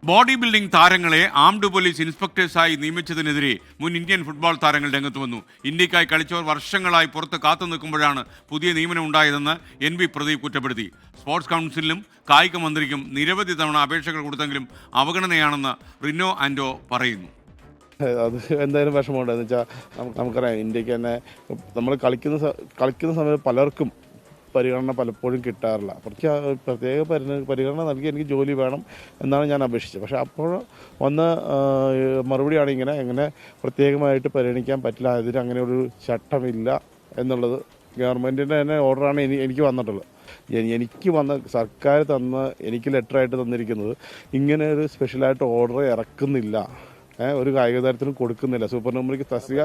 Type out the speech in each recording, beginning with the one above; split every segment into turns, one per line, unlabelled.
Body building താരങ്ങളെ armed police ഇൻസ്പെക്ടേഴ്സായി നിയമിച്ചതിനെതിരെ മുൻ Indian football താരങ്ങൾ രംഗത്ത് വന്നു. ഇന്ത്യക്കായി കളിച്ചവർ വർഷങ്ങളായി പുറത്ത് കാത്തു നിൽക്കുമ്പോഴാണ് പുതിയ നിയമനം ഉണ്ടായതെന്ന് NB പ്രദീപ് കുറ്റപ്പെടുത്തി. സ്പോർട്സ് കൗൺസിലിനും കായിക മന്ത്രിക്കും നിരവധി തവണ അപേക്ഷകൾ കൊടുത്തെങ്കിലും അവഗണനയാണെന്ന് റിനോ ആൻഡോ പറയുന്നു.
അത് എന്തായാലും വിഷമമുണ്ട്. എന്ന് വെച്ചാൽ നമുക്കറിയാം, ഇന്ത്യക്ക് തന്നെ നമ്മൾ കളിക്കുന്ന സമയത്ത് പലർക്കും പരിഗണന പലപ്പോഴും കിട്ടാറില്ല. കുറച്ച് പ്രത്യേക പരിഗണന നൽകി എനിക്ക് ജോലി വേണം എന്നാണ് ഞാൻ അപേക്ഷിച്ചത്. പക്ഷേ അപ്പോൾ വന്ന മറുപടിയാണ് എങ്ങനെ പ്രത്യേകമായിട്ട് പരിഗണിക്കാൻ പറ്റില്ല, അതിന് അങ്ങനെ ഒരു ചട്ടമില്ല എന്നുള്ളത്. ഗവൺമെൻറ്റിൻ്റെ തന്നെ ഓർഡറാണ് എനിക്ക് വന്നിട്ടുള്ളത്. എനിക്ക് വന്ന സർക്കാർ എനിക്ക് ലെറ്ററായിട്ട് തന്നിരിക്കുന്നത് ഇങ്ങനെ ഒരു സ്പെഷ്യലായിട്ട് ഓർഡർ ഇറക്കുന്നില്ല, ഒരു കായിക താരത്തിനും കൊടുക്കുന്നില്ല, സൂപ്പർ ന്യൂമറിക്ക് തസ്തിക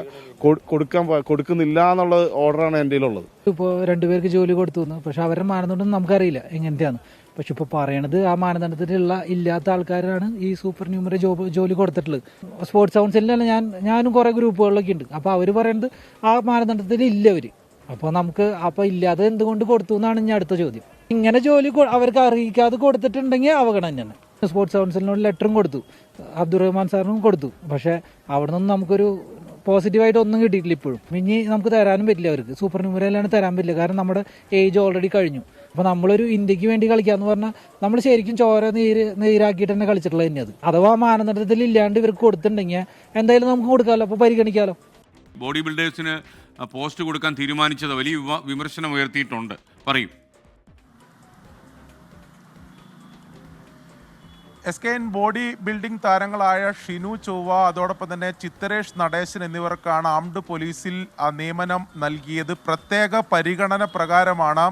കൊടുക്കുന്നില്ല എന്നുള്ള ഓർഡറാണ് എൻ്റെ കയ്യിലുള്ളത്.
ഇപ്പോൾ രണ്ടുപേർക്ക് ജോലി കൊടുത്തു, പക്ഷെ അവരുടെ മാനദണ്ഡം നമുക്കറിയില്ല എങ്ങനത്തെയാണ്. പക്ഷെ ഇപ്പോൾ പറയണത് ആ മാനദണ്ഡത്തിലുള്ള ഇല്ലാത്ത ആൾക്കാരാണ് ഈ സൂപ്പർ ന്യൂമറി ജോലി കൊടുത്തിട്ടുള്ളത്. സ്പോർട്സ് കൗൺസിലിലല്ല, ഞാനും കുറേ ഗ്രൂപ്പുകളിലൊക്കെ ഉണ്ട്. അപ്പോൾ അവർ പറയുന്നത് ആ മാനദണ്ഡത്തിൽ ഇല്ല അവർ. അപ്പോൾ ഇല്ലാതെ എന്തുകൊണ്ട് കൊടുത്തു എന്നാണ് ഇനി അടുത്ത ചോദ്യം. ഇങ്ങനെ ജോലി അവർക്ക് അറിയിക്കാതെ കൊടുത്തിട്ടുണ്ടെങ്കിൽ അവഗണന തന്നെയാണ്. സ്പോർട്സ് കൗൺസിലിനോട് ലെറ്ററും കൊടുത്തു, അബ്ദുറഹ്മാൻ സാറിനും കൊടുത്തു. പക്ഷേ അവിടെ നിന്നും നമുക്കൊരു പോസിറ്റീവായിട്ട് ഒന്നും കിട്ടിയിട്ടില്ല. ഇപ്പോഴും ഇനി നമുക്ക് തരാനും പറ്റില്ല, അവർക്ക് സൂപ്പർ ന്യൂമറിലാണ് തരാൻ പറ്റില്ല. കാരണം നമ്മുടെ ഏജ് ഓൾറെഡി കഴിഞ്ഞു. അപ്പോൾ നമ്മളൊരു ഇന്ത്യക്ക് വേണ്ടി കളിക്കാന്ന് പറഞ്ഞാൽ നമ്മൾ ശരിക്കും ചോര നീരാക്കിയിട്ട് തന്നെ കളിച്ചിട്ടുള്ളത് തന്നെ. അത് അഥവാ മാനദണ്ഡത്തിൽ ഇല്ലാണ്ട് ഇവർക്ക് കൊടുത്തിട്ടുണ്ടെങ്കിൽ എന്തായാലും നമുക്ക് കൊടുക്കാമല്ലോ, അപ്പോൾ പരിഗണിക്കാമല്ലോ.
ബോഡി ബിൽഡേഴ്സിന് പോസ്റ്റ് കൊടുക്കാൻ തീരുമാനിച്ചത് വലിയ വിമർശനം ഉയർത്തിയിട്ടുണ്ട്. പറയും
SKN ബോഡി ബിൽഡിംഗ് താരങ്ങളായ ഷിനു ചൊവ്വ, അതോടൊപ്പം തന്നെ ചിത്തരേഷ് നടേശൻ എന്നിവർക്കാണ് ആംഡ് പോലീസിൽ നിയമനം നൽകിയത്. പ്രത്യേക പരിഗണന പ്രകാരമാണ്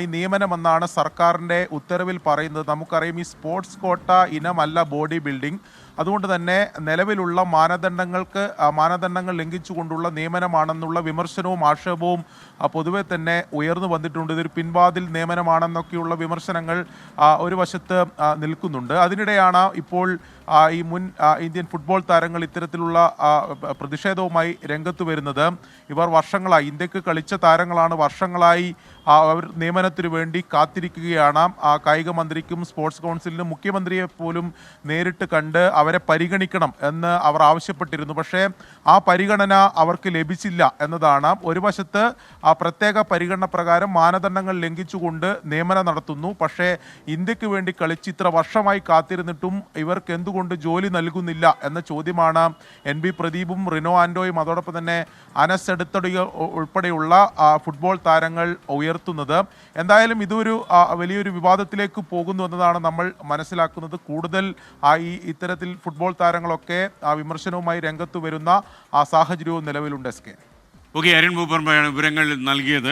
ഈ നിയമനമെന്നാണ് സർക്കാരിൻ്റെ ഉത്തരവിൽ പറയുന്നത്. നമുക്കറിയാം, ഈ സ്പോർട്സ് കോട്ട ഇനമല്ല ബോഡി ബിൽഡിംഗ്. അതുകൊണ്ട് തന്നെ നിലവിലുള്ള മാനദണ്ഡങ്ങൾ ലംഘിച്ചുകൊണ്ടുള്ള നിയമനമാണെന്നുള്ള വിമർശനവും ആക്ഷേപവും പൊതുവെ തന്നെ ഉയർന്നു വന്നിട്ടുണ്ട്. ഇതൊരു പിൻവാതിൽ നിയമനമാണെന്നൊക്കെയുള്ള വിമർശനങ്ങൾ ഒരു വശത്ത് നിൽക്കുന്നുണ്ട്. അതിനിടെയാണ് ഇപ്പോൾ ഈ മുൻ ഇന്ത്യൻ ഫുട്ബോൾ താരങ്ങൾ ഇത്തരത്തിലുള്ള പ്രതിഷേധവുമായി രംഗത്ത് വരുന്നത്. ഇവർ വർഷങ്ങളായി ഇന്ത്യക്ക് കളിച്ച താരങ്ങളാണ്, വർഷങ്ങളായി അവർ നിയമനത്തിനു വേണ്ടി കാത്തിരിക്കുകയാണ്. കായിക മന്ത്രിക്കും സ്പോർട്സ് കൗൺസിലിനും മുഖ്യമന്ത്രിയെ പോലും നേരിട്ട് കണ്ട് അവരെ പരിഗണിക്കണം എന്ന് അവർ ആവശ്യപ്പെട്ടിരുന്നു. പക്ഷേ ആ പരിഗണന അവർക്ക് ലഭിച്ചില്ല എന്നതാണ്. ഒരു വശത്ത് ആ പ്രത്യേക പരിഗണന പ്രകാരം മാനദണ്ഡങ്ങൾ ലംഘിച്ചുകൊണ്ട് നിയമനം നടത്തുന്നു. പക്ഷേ ഇന്ത്യക്ക് വേണ്ടി കളിച്ച് ഇത്ര വർഷമായി കാത്തിരുന്നിട്ടും ഇവർക്ക് എന്തുകൊണ്ട് ജോലി നൽകുന്നില്ല എന്ന ചോദ്യമാണ് NB പ്രദീപും റിനോ ആൻഡോയും അതോടൊപ്പം തന്നെ അനസ് എടുത്തടി ഉൾപ്പെടെയുള്ള ഫുട്ബോൾ താരങ്ങൾ ഉയർത്തുന്നത്. എന്തായാലും ഇതൊരു വലിയൊരു വിവാദത്തിലേക്ക് പോകുന്നു എന്നതാണ് നമ്മൾ മനസ്സിലാക്കുന്നത്. കൂടുതൽ ഇത്തരത്തിൽ ഫുട്ബോൾ താരങ്ങളൊക്കെ വിമർശനവുമായി രംഗത്ത് വരുന്ന സാഹചര്യവും നിലവിലുണ്ട്.
ഓക്കെ, അരുൺ മൂപ്പർമയാണ് വിവരങ്ങൾ നൽകിയത്.